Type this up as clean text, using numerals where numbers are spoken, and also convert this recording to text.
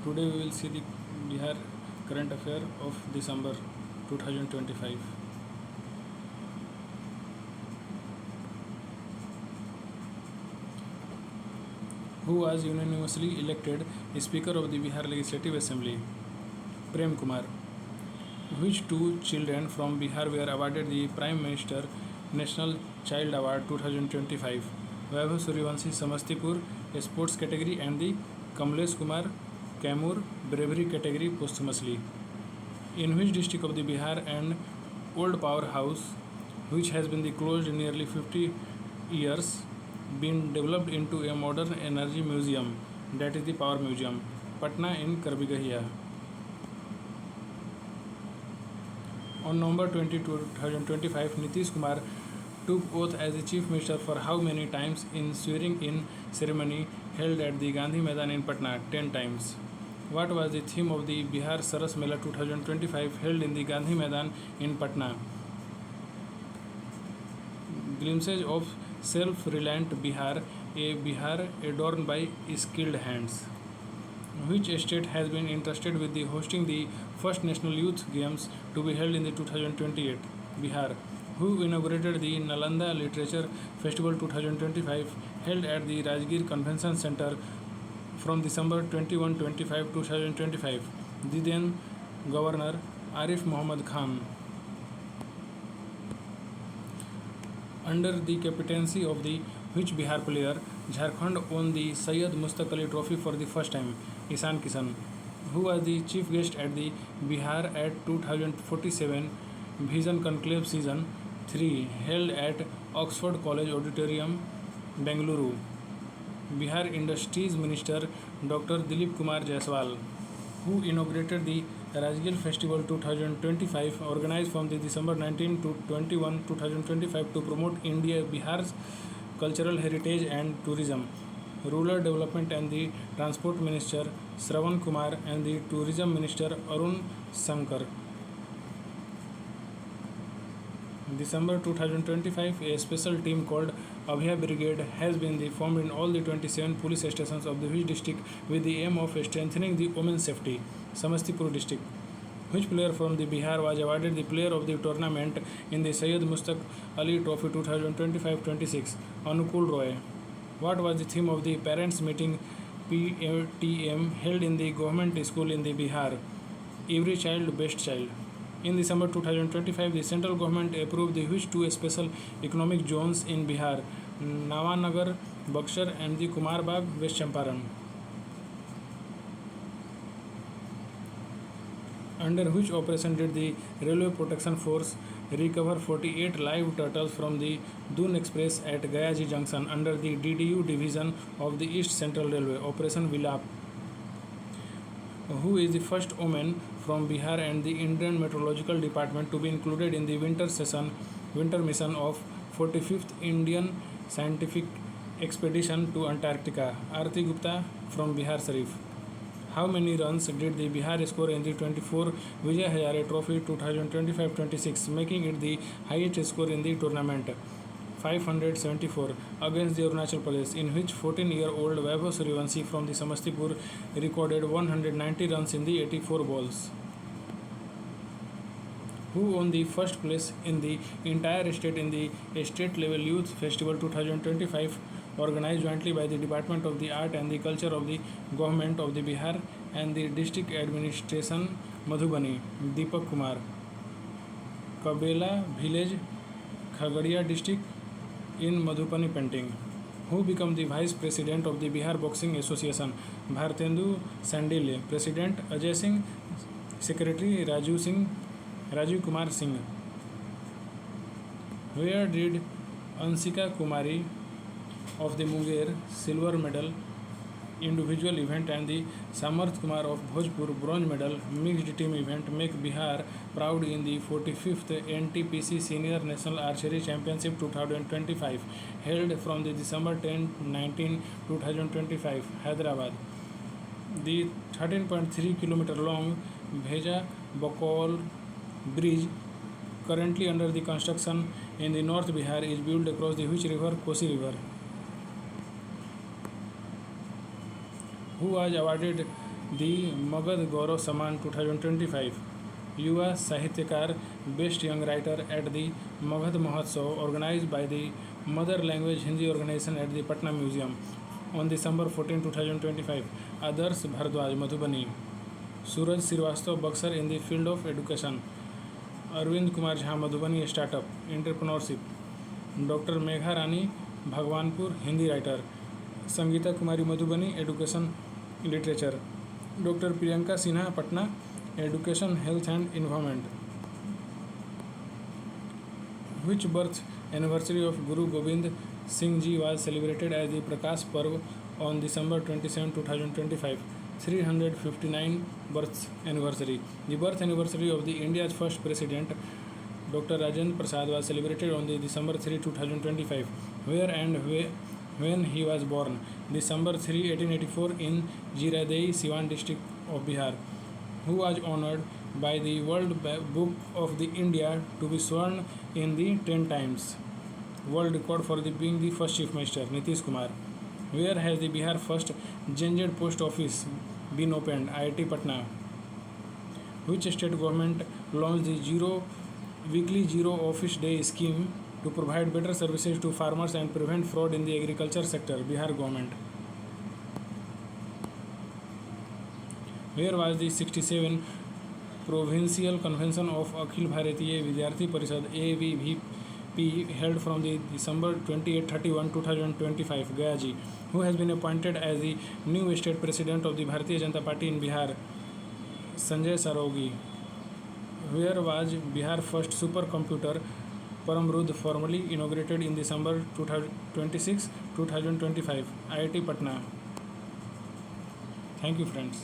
Today we will see the Bihar current affair of December 2025. Who was unanimously elected Speaker of the Bihar Legislative Assembly? Prem Kumar. Which two children from Bihar were awarded the Prime Minister National Child Award 2025? Vaibhav Suryavanshi Samastipur Sports category and the Kamlesh Kumar Kaimur Bravery category posthumously. In which district of the Bihar and old powerhouse, which has been closed nearly 50 years, been developed into a modern energy museum, that is the Power Museum, Patna in Karbigahia. On November 20, 2025, Nitish Kumar took oath as the Chief Minister for how many times in swearing-in ceremony held at the Gandhi Maidan in Patna? 10 times. What was the theme of the Bihar Saras Mela 2025 held in the Gandhi Maidan in Patna? Glimpses of self-reliant Bihar, a Bihar adorned by skilled hands. Which state has been entrusted with the hosting the first National Youth Games to be held in the 2028? Bihar. Who inaugurated the Nalanda Literature Festival 2025 held at the Rajgir Convention Center from December 21-25, 2025? The then Governor Arif Muhammad Khan. Under the captaincy of the which Bihar player, Jharkhand won the Syed Mustaq Ali Trophy for the first time? Ishan Kishan. Who was the chief guest at the Bihar at 2047 Vision Conclave Season 3 held at Oxford College Auditorium, Bengaluru? Bihar Industries Minister Dr. Dilip Kumar Jaiswal. Who inaugurated the Rajgir Festival 2025 organized from the December 19 to 21, 2025 to promote India Bihar's cultural heritage and tourism? Rural Development and the Transport Minister Shravan Kumar and the Tourism Minister Arun Shankar. December 2025, a special team called Abhay Brigade has been formed in all the 27 police stations of the which district with the aim of strengthening the women's safety? Samastipur district. Which player from the Bihar was awarded the player of the tournament in the Syed Mustaq Ali Trophy 2025-26? Anukul Roy. What was the theme of the parents meeting PTM held in the government school in the Bihar? Every child, best child. In December 2025, the central government approved the which two special economic zones in Bihar? Nawanagar, Buxar and the Kumarbagh, West Champaran. Under which operation did the Railway Protection Force recover 48 live turtles from the Dun Express at Gayaji Junction under the DDU division of the East Central Railway, Operation Vilap? Who is the first woman from Bihar and the Indian Meteorological Department to be included in the winter mission of 45th Indian Scientific Expedition to Antarctica? Aarti Gupta from Bihar Sharif. How many runs did the Bihar score in the 24 Vijay Hazare Trophy 2025-26, making it the highest score in the tournament? 574 against the Arunachal Pradesh, in which 14-year-old Vaibhav Suryavanshi from the Samastipur recorded 190 runs in the 84 balls. Who won the first place in the entire state in the State Level Youth Festival 2025 organized jointly by the Department of the Art and the Culture of the Government of the Bihar and the District Administration Madhubani? Deepak Kumar. Kabela Village, Khagadia District in Madhubani painting. Who became the Vice President of the Bihar Boxing Association? Bhartendu Sandil. President Ajay Singh. Secretary Rajiv Kumar Singh. Where did Ansika Kumari of the Munger silver medal individual event and the Samarth Kumar of Bhojpur bronze medal mixed team event make Bihar proud in the 45th NTPC Senior National Archery Championship 2025 held from the December 10-19, 2025, Hyderabad? The 13.3 km long Bheja Bakol Bridge, currently under the construction in the North Bihar, is built across the which river? Kosi River. Who was awarded दी मगध गौरव सम्मान 2025. युवा साहित्यकार best young writer at the Magadh महोत्सव organized by the Mother Language Hindi Organization at the Patna Museum on December 14, 2025. Adarsh Bhardwaj Madhubani. Suraj Srivastava Buxar in the field of education. Arvind Kumar Jha Madhubani startup entrepreneurship. Dr. Megha Rani Bhagwanpur Hindi writer. Sangeeta Kumari Madhubani education literature. Dr. Priyanka Sinha Patna education health and environment. Which birth anniversary of Guru Gobind Singh Ji was celebrated as the Prakash Parv on December 27, 2025? 359 birth anniversary. The birth anniversary of the India's first president Dr. Rajendra Prasad was celebrated on the December 3, 2025. Where and when he was born? December 3, 1884 in Jiradei, Siwan district of Bihar. Who was honored by the World Book of the India to be sworn in the 10 times world record for being the first chief minister? Nitish Kumar. Where has the Bihar first Gen-Z post office been opened? IIT Patna. Which state government launched the weekly zero office day scheme to provide better services to farmers and prevent fraud in the agriculture sector? Bihar government. Where was the 67 Provincial Convention of Akhil Bharatiya Vidyarthi Parishad AVVP held from the December 28-31, 2025? Gaya ji. Who has been appointed as the new state president of the Bharatiya Janata Party in Bihar? Sanjay Sarogi. Where was Bihar first supercomputer Paramrud formally inaugurated in December 2026, 2025? IIT Patna. Thank you, friends.